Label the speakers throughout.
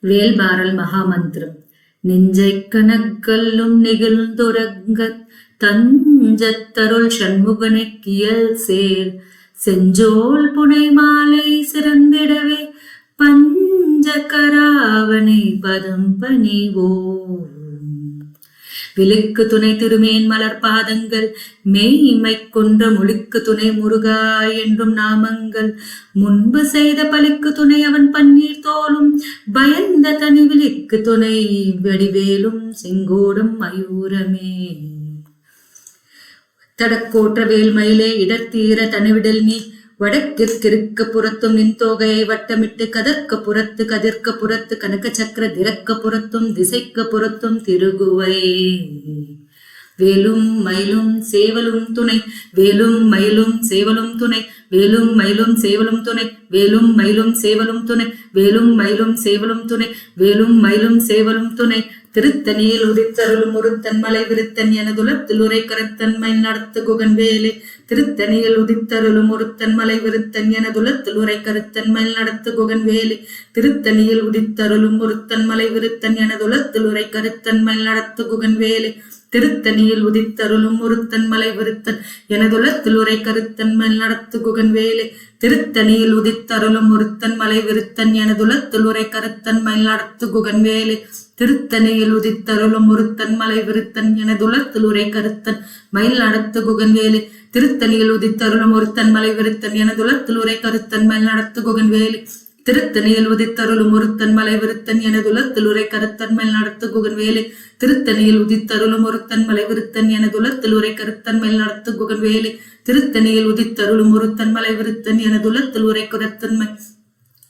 Speaker 1: வேல்பாரல் மகாமந்திரம். நெஞ்சை கணக்கல்லும் நெகிழ்ந்துறங்கத் தஞ்சத்தருள் சண்முகனை கியல் சேர் செஞ்சோல் புனை மாலை சிறந்திடவே பஞ்சகராவனை பதம் பணிவோம். விழுக்கு துணை திருமேன் மலர் பாதங்கள் மெய்மை கொன்ற மொழிக்கு துணை முருகா என்றும் நாமங்கள் முன்பு செய்த பலிக்கு துணை அவன் பன்னீர் தோலும் பயந்த தனி விழிக்கு துணை வடிவேலும் செங்கோடும் மயூரமே. தடக்கோற்ற வேல்மயிலே இடத்தீர தனிவிடல் நீ வடக்கிற்கிருக்க புறத்தும் நின் தோகையை வட்டமிட்டு கதற்க புறத்து கதிர்க்க புறத்து கனக சக்கர திறக்க புறத்தும் திசைக்க புறத்தும் திருகுவை. வேலும் மயிலும் சேவலும் துணை வேலும் மயிலும் சேவலும் துணை வேலும் மயிலும் சேவலும் துணை வேலும் மயிலும் சேவலும் துணை வேலும் மயிலும் சேவலும் துணை வேலும் மயிலும் சேவலும் துணை. திருத்தணியில் உதித்தருளும் ஒருத்தன் மலை விருத்தன் எனதுலத்தில் உரை கருத்தன்மை நடத்து குகன் வேலை. திருத்தணியில் உதித்தருளும் ஒருத்தன் மலை விருத்தன் எனதுலத்தில் உரை கருத்தன்மை நடத்து குகன் வேலை. திருத்தணியில் உதித்தருளும் ஒருத்தன் மலை விருத்தன் எனதுலத்தில் உரை கருத்தன்மை நடத்து குகன் வேலை. திருத்தணியில் உதித்தருளும் ஒருத்தன் மலை விருத்தன் எனதுலத்தில் உரை கருத்தன்மை நடத்து குகன் வேலை. திருத்தணியில் உதித்தருளும் ஒருத்தன் மலை விருத்தன் எனதுலத்தில் உரை கருத்தன்மை நடத்து குகன் வேலை. திருத்தணியில் உதித்தருளும் ஒருத்தன் மலை விருத்தன் எனதுலத்தில் உரை கருத்தன் மயில் நடத்து குகன் வேலை. திருத்தணியில் உதித்தருளும் ஒருத்தன் மலை விருத்தன் எனதுலத்தில் உரை கருத்தன் மயில் நடத்து குகன் வேலை. திருத்தணியில் உதித்தருளும் ஒருத்தன் மலை விருத்தன் எனதுலத்தில் உரை கருத்தன் மயில் நடத்து குகன் வேலை. திருத்தணியில் உதித்தருளும் ஒருத்தன் மலை விருத்தன் எனதுலத்தில் உரை கருத்தன் மயில் நடத்து குகன் வேலை. திருத்தணியில் உதித்தருளும் ஒருத்தன் மலை விருத்தன் எனதுலத்தில் உரை கருத்தன்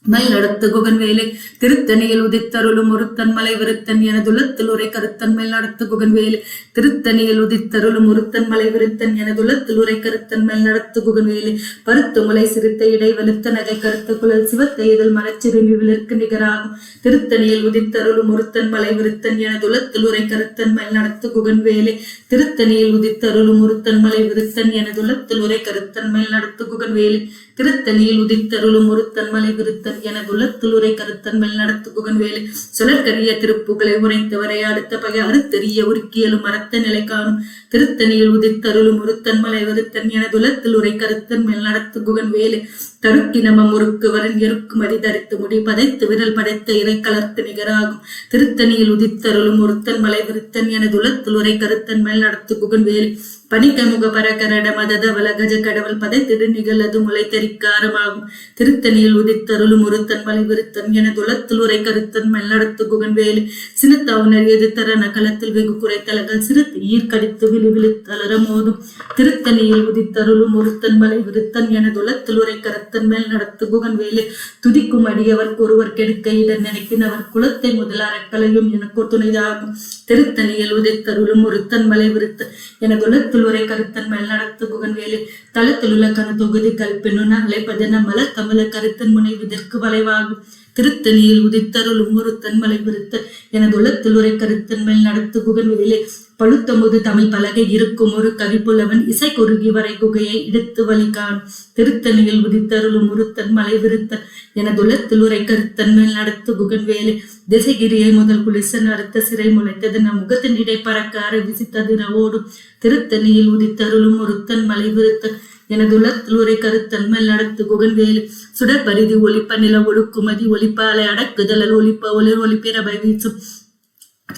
Speaker 1: மயில் நடத்து குகன் வேலை. திருத்தணியில் உதித்தருளும் ஒருத்தன் மலை விருத்தன் எனதுலத்தில் உரை கருத்தன் மயில் நடத்து குகன் வேலை. திருத்தணியில் உதித்தருளும் ஒருத்தன் மலை விருத்தன் எனதுலத்தில் உரை கருத்தன் மயில் நடத்து குகன் வேலை. பருத்து முலை சிறுத்த இடை வலுத்த நகை கருத்த குழல் சிவத்த இதழ் மலச்சிறுமி விலருக்கு நிகராகும். திருத்தணியில் உதித்தருளும் ஒருத்தன் மலை விருத்தன் எனதுலத்தில் உரை கருத்தன் மயில் நடத்து குகன் வேலை. திருத்தணியில் உதித்தருளும் ஒருத்தன் மலை விருத்தன் எனதுலத்தில் உரை கருத்தன் மயில் நடத்து குகன் வேலை. திருத்தணியில் உதித்தருளும் ஒருத்தன் மலை விருத்தன் எனதுலத்தில் உரை கருத்தன் மயில் நடத்து குகன் வேலை. சுழற்கரிய திருப்புகளை உரைத்தவரை அடுத்த பகை அறுத்தெறிய உருக்கியலும் மரத்த நிலை காணும். திருத்தணியில் உதித்தருளும் ஒருத்தன் மலை விருத்தன் எனதுலத்தில் உரை கருத்தன் மயில் நடத்து குகன் வேலை. தருக்கி நம முறுக்கு வரன் எருக்கும் அடி தரித்து முடி பதைத்து விரல் படைத்த இறை கலர்க்கு நிகராகும். திருத்தணியில் உதித்தருளும் ஒருத்தன் மலை விருத்தன் எனதுலத்தில் உரை கருத்தன் மயில் நடத்து குகன் வேலை. பனிக்கமுக பரகரட மதத வலகஜ கடவுள் பதைத்திடு நிகழது முளை தெரிக்காரமாகும். திருத்தணியில் உதித்தருளும் ஒருத்தன் மலை விருத்தன் எனதுலத்தில் உரை கருத்தன் மயில் நடத்து குகன் வேலை. சினத்தாவுனர் எதிர்த்தர நகலத்தில் வெகு குறைத்தலகள் சிறுத்து ஈர்க்கடித்து விழுவிழுத்தலர மோதும். திருத்தணியில் உதித்தருளும் ஒருத்தன் மலை விருத்தன் எனதுலத்தில் உரை கருத்தன் மேல் நடத்து குகன் வேலை. துதிக்கும் அடியவர்க்கு ஒருவர் கெடுக்க இடம் நினைக்கினவர் குலத்தை முதல் அறக்கலையும் எனக்கு துணையாகும். திருத்தணியில் உதித்தருளும் ஒருத்தன் மலை விருத்தன் எனதுலத்தில் உரை கருத்தன் மேல் நடத்து குகன் வேலை. தளத்தில் உள்ள கன தொகுதி கல்பெண்ணுன அலைப்பதென மலர் கமல கருத்தன் முனைவதற்கு வளைவாகும். திருத்தணியில் உதித்தருளும் ஒருத்தன் மலை விருத்தன் எனதுலத்தில் உரை கருத்தன் மேல் நடத்து குகன் வேலை. பழுத்தமுது தமிழ் பலகை இருக்கும் ஒரு கவிப்புலவன் இசை குறுகி வரை குகையை எடுத்து வலிகான். திருத்தணியில் உதித்தருளும் ஒருத்தன் மலை விருத்தன் எனதுலத்தில் உரை கருத்தன் மேல் நடத்து குகன் வேலை. திசைகிரியை முதல் குளிசன் அடுத்த சிறை முளைத்தது நம் முகத்தின் இடை பறக்க விசித்தது ஓடும். திருத்தணியில் உதித்தருளும் ஒருத்தன் மலை விருத்தன் எனதுலத்தில் உரை கருத்தன் மேல் நடத்து குகன் வேலை. சுடற்பரிதி ஒலிப்ப நில ஒடுக்குமதி ஒலிப்பாலை அடக்குதலல் ஒலிப்ப ஒளிர் ஒலிப்பிரபை வீசும்.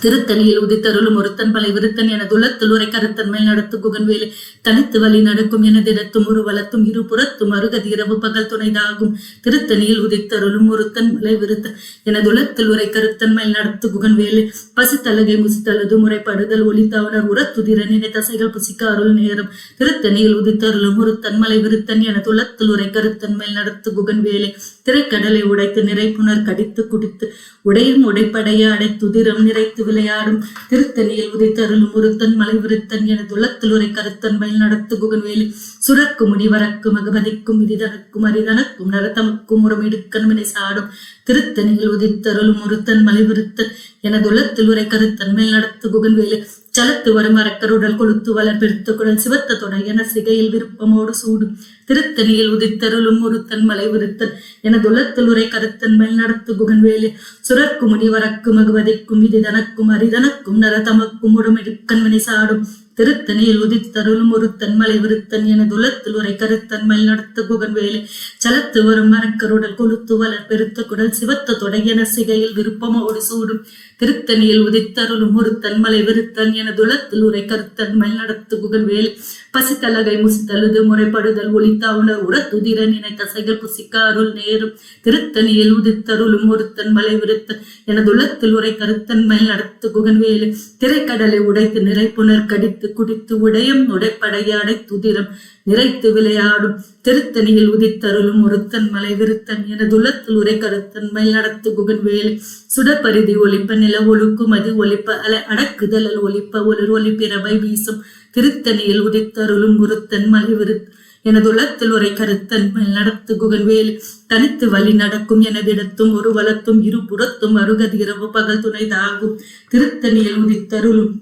Speaker 1: திருத்தணியில் உதித்தருளும் ஒருத்தன் மலை விருத்தன் எனதுலத்தில் உரை கருத்தன் மேல் நடத்து குகன் வேலை. தனித்து வழி நடக்கும் எனதிடத்தும் ஒரு வளத்தும் இரு புறத்தும் அருகதி இரவு பகல் துணைதாகும். திருத்தணியில் உதித்தருளும் ஒருத்தன் மலை விருத்தன் எனதுலத்தில் உரை கருத்தன் மேல் நடத்து குகன் வேலை. பசித்தலகை முசித்தலது முறைப்படுதல் ஒளித்தவனர் உரத்துதிர நினை தசைகள் புசிக்க அருள் நேரம். திருத்தணியில் உதித்தருளும் ஒருத்தன் மலை விருத்தன் எனதுலத்தில் உரை கருத்தன் மேல் நடத்து குகன் வேலை. திரைக்கடலை உடைத்து நிறைப்புணர் கடித்து குடித்து உடையும் உடைப்படைய அடைத்துதிரம் நிறைத்து விளையாடும். திருத்தணியில் உதித்தருளும் ஒருத்தன் மலை விருத்தன் எனதுலத்தில் உரை கருத்தன் மயில் நடத்து குகன் வேலை. சுரக்கு முடிவரக்கும் அகபதிக்கும் விதிதனக்கும் அரிதனக்கும் நரத்தமக்கும் உரமிடுக்கன் வினை சாடும். திருத்தணியில் உதித்தருளும் ஒருத்தன் மலை விருத்தன் எனதுலத்தில் உரை கருத்தன் மேல் நடத்து குகன் வேலை. சலத்து வரும் அரக்கருடல் கொளுத்து வளர் பெருத்த குடல் சிவத்த தொடை என சிகையில் விருப்பமோடு சூடும் திருத்தணியில் உதித்தருளும் ஒருத்தன் மலை விருத்தன் எனதுள்ளத்தில் உரை கருத்தன் மேல் நடத்து குகன்வேலி சுரக்கு முனி வரக்கு மகுவதைக்கும் இது தனக்கும் அரிதனக்கும் நரதமக்கும் உடமெடுக்கண்மணி சாடும் திருத்தணியில் உதித்தருளும் ஒருத்தன் மலை விருத்தன் எனதுள்ளத்தில் உரை கருத்தன் மேல் நடத்து குகன்வேலி சலத்து வரும் அரக்கருடல் கொளுத்து வளர் பெருத்த குடல் சிவத்த தொடை என சிகையில் விருப்பமோடு சூடும் திருத்தணியில் உதித்தருளும் ஒருத்தன் மலை விருத்தன் எனதுள்ளத்தில் உரை கருத்தன் மேல் நடத்து குகன்வேலி பசித்தலகை முசித்தழுது முறைப்படுதல் ஒளித்தா உணர் உரத்துதிர நினை தசைகள் புசிக்க அருள் நேரும் திருத்தணியில் உதித்தருளும் ஒருத்தன் மலை விருத்தன் எனதுள்ளத்தில் உரை கருத்தன் மேல் நடத்து குகன்வேலி திரைக்கடலை உடைத்து நிறைப்புணர் கடித்து குடித்து உடையம் உடைப்படைய அடைத்துதிரம் நிறைத்து விளையாடும் திருத்தணியில் உதித்தருளும் ஒருத்தன் மலை விருத்தன் எனதுள்ளத்தில் உரை கருத்தன் மேல் நடத்து குகன்வேலி சுடப்பரிதி ஒலிப்ப நில ஒழுக்கும் அது ஒலிப்ப அலை அடக்குதல் ஒலிப்ப ஒரு ஒலிப்பிரவை வீசும் திருத்தணியில் உதித்தருளும் ஒருத்தன் மலை விருத்தன் எனதுள்ளத்தில் உரை கருத்தன் மேல் நடத்து குகன்வேலி தனித்து வழி நடக்கும் எனதிடத்தும் ஒரு வளத்தும் இரு புறத்தும் அருகது இரவு பகல் துணைதாகும் திருத்தணியில் உதித்தருளும்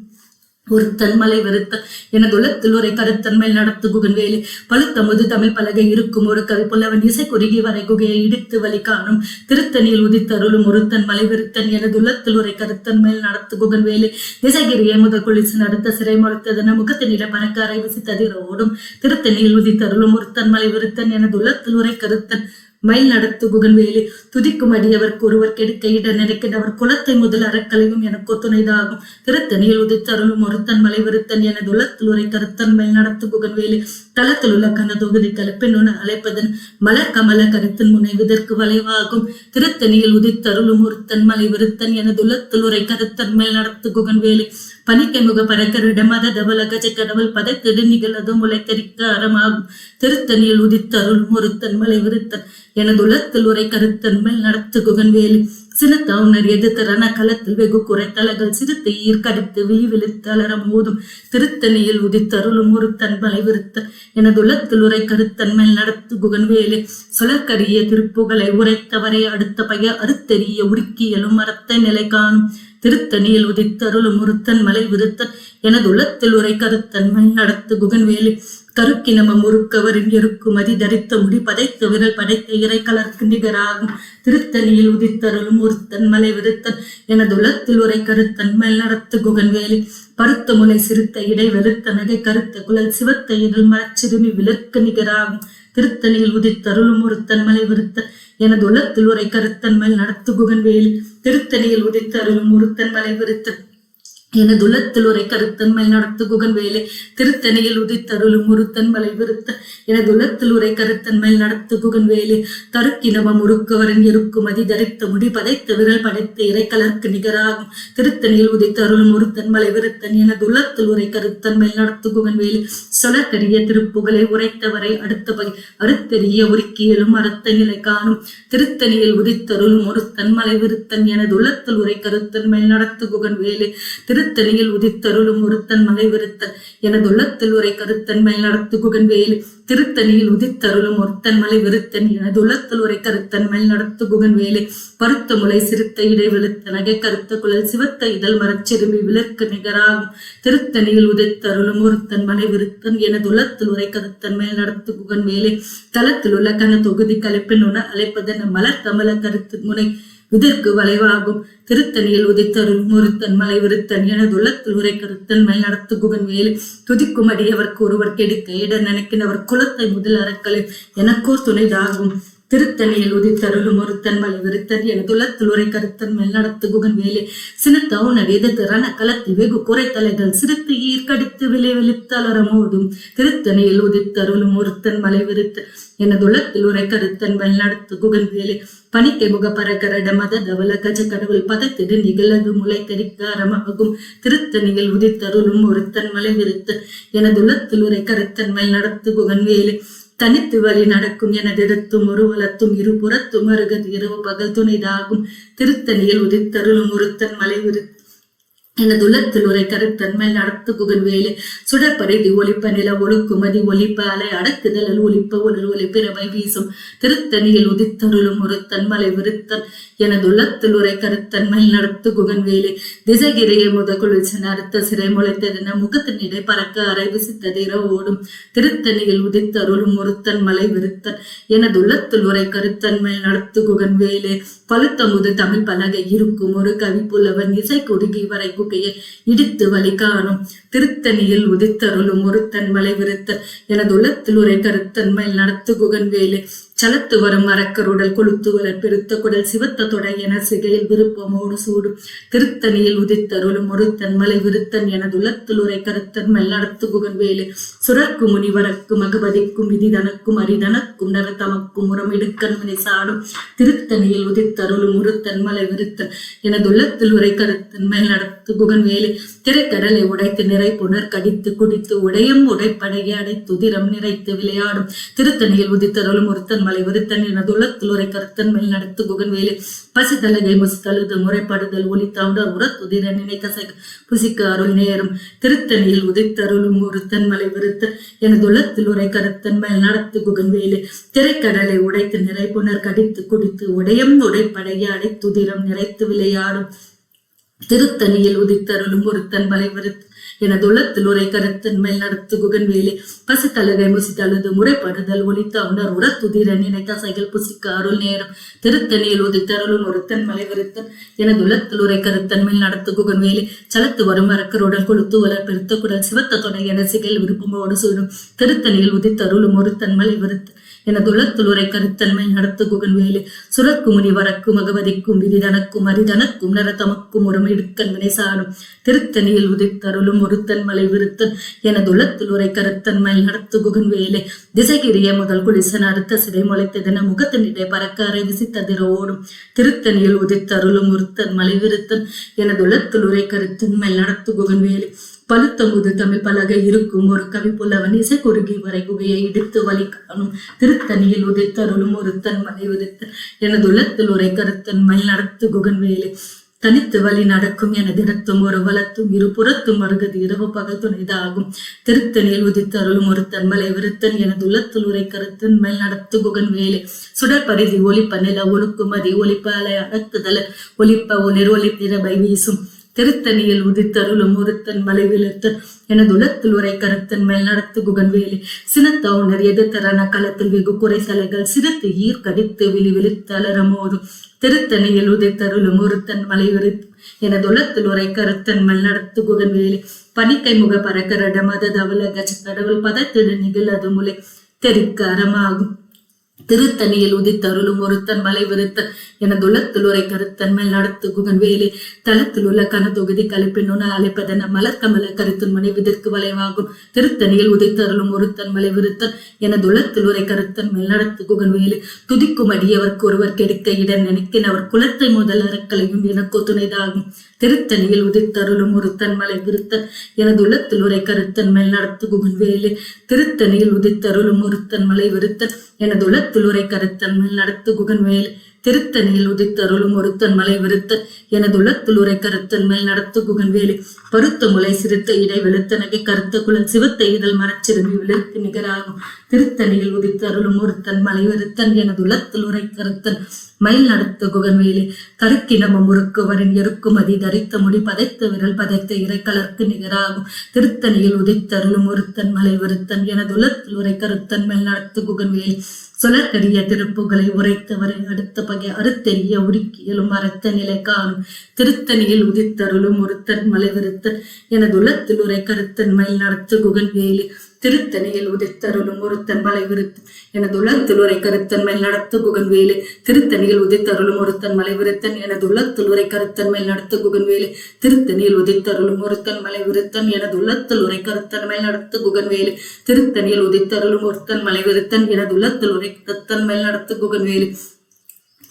Speaker 1: ஒருத்தன் மலை விருத்தன் எனதுள்ளத்தில் உரை கருத்தன் மேல் நடத்து குகன்வேலி பழுத்தமுது தமிழ் பலகை இருக்கும் ஒரு கவி புலவன் இசை குறுகி வரை குகையை இடித்து வழி காணும் திருத்தணியில் உதித்தருளும் ஒருத்தன் மலை விருத்தன் எனதுள்ளத்தில் உரை கருத்தன் மேல் நடத்து குகன்வேலி திசைகிரியை முதல் குளிச்சு நடத்த சிறை மறுத்ததன முகத்தினில பறக்காரை விசித்ததிர ஓடும் திருத்தணியில் உதித்தருளும் ஒருத்தன் மலை விருத்தன் எனதுள்ளத்தில் உரை கருத்தன் மயில் நடத்து குகன்வேலி துதிக்கும் அடியவர்க்கு ஒருவர் கெடுக்க இட நினைக்கின்றவர் குலத்தை முதல் அறக்கலையும் எனக்கு துணைதாகும் திருத்தணியில் உதித்தருளும் ஒருத்தன் மலை விருத்தன் எனதுள்ளத்தில் உரை கருத்தன் மேல் நடத்து குகன்வேலி தளத்தில் உள்ள கன தொகுதி கலப்பெண்ணு அழைப்பதன் மலர் கமல கருத்தின் முனைவதற்கு வளைவாகும் திருத்தணியில் உதித்தருளும் ஒருத்தன் மலை விருத்தன் எனதுள்ளத்தில் உரை கருத்தன் மேல் நடத்து குகன்வேலி பனிக்கை முக பறக்கரிட மத தவல கஜ கடவுள் பதைத்திடு நிகழது முளை தெரிக்க அறமாகும் திருத்தணியில் உதித்தருளும் ஒருத்தன் மலை விருத்தன் எனதுள்ளத்தில் உரை கருத்தன் மேல் நடத்து குகன்வேலி சினத்தவுணர் எதிர்த்தரன களத்தில் வெகு குறைத்தலகள் சிறுத்தை ஈர்க்கடித்து விழி விழித்து அலர மோதும் திருத்தணியில் உதித்தருளும் ஒருத்தன் மலை விருத்தன் எனதுள்ளத்தில் உரை கருத்தன் மேல் நடத்து குகன்வேலி சுழற்கரிய திருப்புகளை உரைத்தவரை அடுத்த பய அறுத்தெறிய உருக்கியலும் மரத்தை நிலை காணும் திருத்தணியில் உதித்தருளும் ஒருத்தன் மலை விருத்தன் எனதுள்ளத்தில் உரை கருத்தன் மேல் நடத்து குகன்வேலி கருக்கினம முறுக்கவரின் எருக்கும் மதி தரித்த முடி பதைத்த விரல் படைத்த இறை கலர்க்கு நிகராகும் திருத்தணியில் உதித்தருளும் ஒருத்தன் மலை விருத்தன் எனதுள்ளத்தில் உரை கருத்தன் மேல் நடத்து குகன்வேலி பருத்த முலை சிறுத்த இடை வெளுத்த நகை கருத்த குழல் சிவத்த இதழ் மரச்சிறுமி விலக்கு நிகராகும் திருத்தணியில் உதித்தருளும் ஒருத்தன் மலை விருத்தன் எனதுள்ளத்தில் உரை கருத்தன் மேல் நடத்து குகன்வேலி திருத்தணியில் உதித்தருளும் ஒருத்தன் மலை விருத்தன் எனதுள்ளத்தில் உரை கருத்தன் மேல் நடத்து குகன்வேலி திருத்தணியில் உதித்தருளும் ஒருத்தன் மலை விருத்தன் எனதுள்ளத்தில் உரை கருத்தன் மேல் நடத்து குகன்வேலி தருக்கினம முறுக்கவரின் இருக்கும் மதி தரித்த முடி பதைத்த விரல் படைத்த இறை கலர்க்கு நிகராகும் திருத்தணியில் உதித்தருளும் ஒருத்தன் மலை விருத்தன் எனதுள்ளத்தில் உரை கருத்தன் மேல் நடத்து குகன்வேலி சொலக்கரிய திருப்புகளை உரைத்தவரை அடுத்த பகை அறுத்தெறிய உருக்கியலும் அறுத்த நிலை காணும் திருத்தணியில் உதித்தருளும் ஒருத்தன் மலை விருத்தன் எனதுள்ளத்தில் உரை கருத்தன் மேல் நடத்து குகன்வேலி திருத்தணியில் உதித்தருளும் ஒருத்தன் மலை விருத்தன் எனதுள்ளத்தில் உரை கருத்தன் மேல் நடத்து குகன்வேலி திருத்தணியில் உதித்தருளும் ஒருத்தன் மலை விருத்தன் எனதுள்ளத்தில் உரை கருத்தன் மேல் நடத்து குகன்வேலி பருத்த முலை சிறுத்த இடை வெளுத்த நகை கருத்த குழல் சிவத்த இதழ் மரச்சிறுமி விலக்கு நிகராகும் திருத்தணியில் உதித்தருளும் ஒருத்தன் மலை விருத்தன் எனதுள்ளத்தில் உரை கருத்தன் மேல் நடத்து குகன்வேலி தளத்தில் உள்ள கன தொகுதி கலைப்பின் உண அழைப்பதன் மலர் கமல கருத்து முனை இதற்கு வளைவாகும் திருத்தணியில் உதித்தருளும் ஒருத்தன் மலை விருத்தன் எனதுள்ளத்தில் உரை கருத்தன் மேல் நடத்து குகன்வேலி துதிக்கும் அடியவர்க்கு ஒருவர் கெடுக்க இட நினைக்கின்றவர் குலத்தை முதல் அறக்கலை எனக்கோர் துணைதாகும் திருத்தணியில் உதித்தருளும் ஒருத்தன் மலை விருத்தன் எனதுள்ளத்தில் உரை கருத்தன் மேல் நடத்து குகன்வேலி சினத்தவுணர் எதிர்த்தரன களத்தில் வெகு குறைத்தலைகள் சிறுத்து ஈர்க்கடித்து விலை வெளித்து அலரமோதும் திருத்தணியில் உதித்தருளும் ஒருத்தன் மலை விருத்தன் எனதுள்ளத்தில் உரை கருத்தன் மேல் நடத்து குகன்வேலி பனிக்கை முக பறக்கரட மத தவல கஜ கடவுள் பதத்திடு நிகழது முளை தெரிக்க அறமாகும் திருத்தணியில் உதித்தருளும் ஒருத்தன் மலை விருத்தன் எனதுள்ளத்தில் உரை கருத்தன் மேல் நடத்து குகன்வேலி தனித்து வழி நடக்கும் எனதிடத்தும் ஒரு வளத்தும் இரு புறத்தும் அருகது இரவு பகல் துணைதாகும் திருத்தணியில் உதித்தருளும் ஒருத்தன் மலை விருத்தன் எனதுள்ளத்தில் உரை கருத்தன்மை நடத்து குகன் வேலை சுடற்பரிதி ஒலிப்ப நில ஒழுக்குமதி ஒலிப்ப அலை அடக்குதல் ஒலிப்ப ஒரு ஒலிப்பிறவை வீசும் திருத்தணியில் உதித்தருளும் ஒரு தன்மலை விருத்தன் எனதுள்ளத்தில் உரை கருத்தன்மை நடத்து குகன் வேலை திசைகிரிய முத குளிச்சன் அறுத்த சிறை முளைத்ததென முகத்தினிடை பறக்க அரை விசித்ததிர ஓடும் திருத்தணியில் உதித்தருளும் ஒருத்தன் மலை விருத்தன் எனதுள்ளத்தில் உரை கருத்தன்மை நடத்து குகன் வேலை பழுத்த முது தமிழ் பலகை இருக்கும் ஒரு கவி புலவன் இசை குறுகி வரை குகையை இடித்து வழி காணும் திருத்தணியில் உதித்தருளும் ஒருத்தன் மலை விருத்தன் எனதுள்ளத்தில் உரை கருத்தன்மை நடத்து குகன் வேலை சலத்து வரும் மரக்கருடல் கொளுத்து வளர் பெருத்த குடல் சிவத்த தொடை என சிகையில் விருப்பமோடு சூடும் திருத்தணியில் உதித்தருளும் ஒருத்தன் மலை விருத்தன் எனதுள்ளத்தில் உரை கருத்தன்மை நடத்து குகன் வேலை சுரக்கு முனிவரக்கும் அகபதிக்கும் விதிதனக்கும் அரிதனக்கும் நரதமக்கும் உரமிடுக்கண்மனை சாடும் திருத்தணியில் உதித்தருளும் ஒருத்தன் மலை விருத்தன் எனதுள்ளத்தில் உரை கருத்தன்மை நடத்து குகன் வேலை திரைக்கடலை உடைத்து நிறை புனர் கடித்து குடித்து உடையும் உடைப்படைய அடைத்துதிரம் நிறைத்து விளையாடும் திருத்தணியில் உதித்தருளும் ஒருத்தன் மலை விருத்தன் எனதுள்ளத்தில் உரை கருத்தன்மை நடத்து குகன் வேலை பசித்தலகை முசித்தழுது முறைப்படுதல் ஒலித்தாண்டார் உரத்துதிர நினைக்க புசிக்க அருள் நேரும் திருத்தணியில் உதித்தருளும் ஒருத்தன் மலை விருத்தன் எனதுள்ளத்தில் உரை கருத்தன்மை நடத்து குகன் வேலை திரைக்கடலை உடைத்து நிறை புனர் கடித்து குடித்து உடையும் உடைப்படைய அடைத்துதிரம் நிறைத்து விளையாடும் திருத்தணியில் உதித்தருளும் ஒருத்தன் மலை விருத்தன் எனதுள்ளத்தில் உரை கருத்தன்மை நடத்து குகன் வேலை பசித்தலகை முசித்தழுது முறைப்படுதல் ஒலித்த உணர் உரத்துதிர நினைக்க சைகள் புசிக்க அருள் நேரம் திருத்தணியில் உதித்தருளும் ஒருத்தன் மலை விருத்தன் எனதுள்ளத்தில் உரை கருத்தன்மை நடத்து குகன் வேலை சலத்து வரும் மரக்கருடன் கொளுத்து வளர் பெருத்த குடல் சிவத்த தொடை என சிகையில் விருப்பமோடு சூடும் திருத்தணியில் உதித்தருளும் ஒருத்தன் மலை விருத்தன் எனதுள்ளத்தில் உரை கருத்தன்மை நடத்து குகன் வேலை சுரக்கு முனி வரக்கும் அகவதிக்கும் விதிதனக்கும் அரிதனக்கும் நரதமக்கும் உரமிடுக்கண்மனை சாடும் திருத்தணியில் உதித்தருளும் ஒருத்தன் மலை விருத்தன் எனதுள்ளத்தில் உரை கருத்தன்மை நடத்து குகன் வேலை திசைகிரிய முதல் குளிசன் அறுத்த சிறை முளைத்ததென முகத்தினிடை பறக்க அரை விசித்ததிர ஓடும் திருத்தணியில் உதித்தருளும் ஒருத்தன் மலை விருத்தன் எனதுள்ளத்தில் உரை கருத்தன்மை நடத்து குகன் வேலை பழுத்த முது தமிழ் பலகை இருக்கும் ஒரு கவி புலவன் இசை குறுகி வரை குகையை இடித்து வழி காணும் திருத்தணியில் உதித்தருளும் ஒருத்தன் மலை விருத்தன் எனதுள்ளத்தில் உரை கருத்தன்மை நடத்து குகன் வேலை தனித்து வழி நடக்கும் என தினத்தும் ஒரு வளத்தும் இருபுறத்தும் மருகது இரவு பகல் துணைதாகும் திருத்தணியில் உதித்தருளும் ஒருத்தன் மலை விருத்தன் எனதுள்ளத்தில் உரை கருத்தன்மை நடத்து குகன் வேலை சுடற்பரிதி ஒலிப்ப நில ஒழுக்குமதி ஒலிப்ப அலை அடக்குதல ஒலிப்ப ஒளிர் ஒலிப்பிறவை வீசும் திருத்தணியில் உதித்தருளும் ஒருத்தன் மலை விழுத்தன் எனதுள்ளத்தில் உரை கருத்தன்மை நடத்து குகன் வேலை சினத்தவுணர் எதிர்த்தரன களத்தில் வெகு குறை சலைகள் சிறுத்து ஈர் கடித்து விழி விழித்து அலரமோதும் திருத்தணியில் உதித்தருளும் ஒருத்தன் மலை விருத்தன் எனதுள்ளத்தில் உரை கருத்தன்மை நடத்து குகன் வேலை பனிக்கை முக பறக்கரட மத தவள கஜ கடவுள் பதத்திடு நிகழது முலை தெரிக்க அறமாகும் திருத்தணியில் உதித்தருளும் ஒருத்தன் மலை விருத்தன் எனதுள்ளத்தில் உரை கருத்தன்மை நடத்து குகன் வேலை தளத்தில் உள்ள கனதொகுதி கழிப்பினுன அழைப்பதென மலர்கமல கருத்தின் மனை விதற்கு வளைவாகும் திருத்தணியில் உதித்தருளும் ஒருத்தன் மலை விருத்தன் எனதுள்ளத்தில் உரை கருத்தன்மை நடத்து குகன் வேலை துதிக்கும் அடியவர்க்கு ஒருவர் கெடுக்க இடம் நினைக்கின் அவர் குலத்தை முதல் அறக்களையும் எனக்கு துணைதாகும் திருத்தணியில் உதித்தருளும் ஒருத்தன் மலை விருத்தன் எனதுள்ளத்தில் உரை கருத்தன்மை நடத்து குகன் வேலை திருத்தணியில் உதித்தருளும் ஒருத்தன் மலை விருத்தன் எனதுள்ளத்தில் உரை கருத்தன்மை நடத்து குகன் வேலை திருத்தணியில் உதித்தருளும் ஒருத்தன் மலை விருத்தன் எனதுள்ளத்தில் உரை கருத்தன்மை நடத்து குகன் வேலை பருத்த முலை சிறுத்த இடை வெளுத்தனகை கருத்த குலன் சிவத்த இதழ் மரச்சிறுமி விழுக்கு நிகராகும் திருத்தணியில் உதித்தருளும் ஒருத்தன் மலை விருத்தன் எனதுள்ளத்தில் உரை கருத்தன் மயில் நடத்த குகன் வேலை கருக்கினமும் முறுக்குவரின் எருக்குமதி தரித்த முடி பதைத்த விரல் பதைத்த இறைக்கலர்க்கு நிகராகும் திருத்தணியில் உதித்தருளும் ஒருத்தன் மலை விருத்தன் எனதுள்ளத்தில் உரை கருத்தன்மை நடத்து குகன் வேலை சொலற்கரிய திருப்புகளை உரைத்தவரை அடுத்த பகை அறுத்தெறிய உருக்கியலும் அறுத்த நிலை காணும் திருத்தணியில் உதித்தருளும் ஒருத்தன் மலை விருத்தன் எனதுள்ளத்தில் உரை கருத்தன்மை நடத்து குகன் வேலை திருத்தணியில் உதித்தருளும் ஒருத்தன் மலை விருத்தன் எனதுள்ளத்தில் உரை கருத்தன்மை நடத்து குகன் வேலை திருத்தணியில் உதித்தருளும் ஒருத்தன் மலை விருத்தன் எனதுள்ளத்தில் உரை கருத்தன்மை நடத்து குகன் வேலை திருத்தணியில் உதித்தருளும் ஒருத்தன் மலை விருத்தன் எனதுள்ளத்தில் உரை கருத்தன்மை நடத்து குகன் வேலை திருத்தணியில் உதித்தருளும் ஒருத்தன் மலை விருத்தன் எனதுள்ளத்தில் உரை கருத்தன்மை நடத்து குகன் வேலை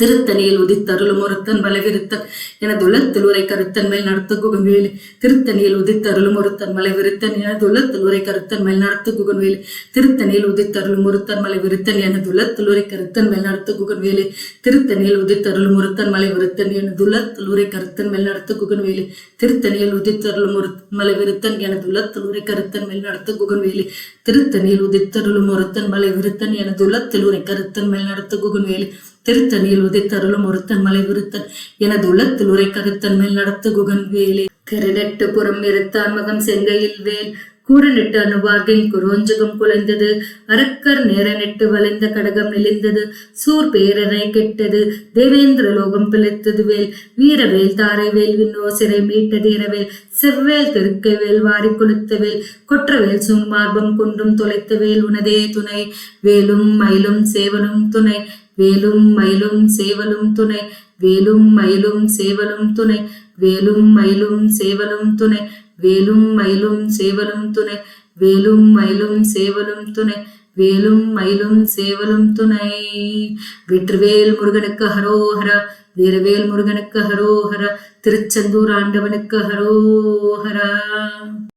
Speaker 1: திருத்தணியில் உதித்தருளும் ஒருத்தன் மலைவிருத்தன் எனதுள்ளத்தில் உரை கருத்தன் மேல் நடத்த குகன்வேலி. திருத்தணியில் உதித்தருளும் ஒருத்தன் மலைவிருத்தன் எனதுள்ளத்தில் உரை கருத்தன் மேல் நடத்த குகன்வேலி. திருத்தணியில் உதித்தருளும் ஒருத்தன் மலைவிருத்தன் எனதுள்ளத்தில் உரை கருத்தன் மேல் நடத்த குகன்வேலி. திருத்தணியில் உதித்தருளும் ஒருத்தன் மலைவிருத்தன் எனதுள்ளத்தில் உரை கருத்தன் மேல் நடத்த குகன்வேலி. திருத்தணியில் உதித்தருளும் ஒரு மலைவிருத்தன் எனதுள்ளத்தில் உரை கருத்தன் மேல் நடத்த குகன்வேலி. திருத்தணியில் உதித்தருளும் ஒருத்தன் மலைவிருத்தன் எனதுள்ளத்தில் உரை கருத்தன் மேல் நடத்த குகன்வேலி. திருத்தணியில் உதித்தருளும் ஒருத்தன் மலைவிருத்தன் எனது உள்ளத்தில் உரை கருத்தன் மேல் நடத்த குகன்வேலி. கருநெட்டு புறம் இருத்தான் மகம் செங்கையில் வேல் கூடநெட்டு அணுவார்கின் குரோஞ்சகம் குலைந்தது. அரக்கர் நேர நெட்டு வளைந்த கடகம் நெளிந்தது. சூர் பேரனை கெட்டது தேவேந்திர லோகம் பிழைத்தது வேல். வீரவேல் தாரைவேல் விண்ணோசிறை மீட்டது இரவேல். செவ்வேல் திருக்கை வேல் வாரி கொளுத்த வேல். கொற்றவேல் சூன்மார்பம் கொன்றும் தொலைத்த வேல் உனதே துணை. வேலும் மயிலும் சேவலும் துணை. வேலும் மயிலும் சேவலும் துணை. வேலும் மயிலும் சேவலும் துணை. வேலும் மயிலும் சேவலும் துணை. வேலும் மயிலும் சேவலும் துணை. வேலும் மயிலும் சேவலும் துணை. வேலும் மயிலும் சேவலும் துணை. வெற்றிவேல் முருகனுக்கு ஹரோஹரா. வீரவேல் முருகனுக்கு ஹரோஹரா. திருச்செந்தூர் ஆண்டவனுக்கு ஹரோஹரா.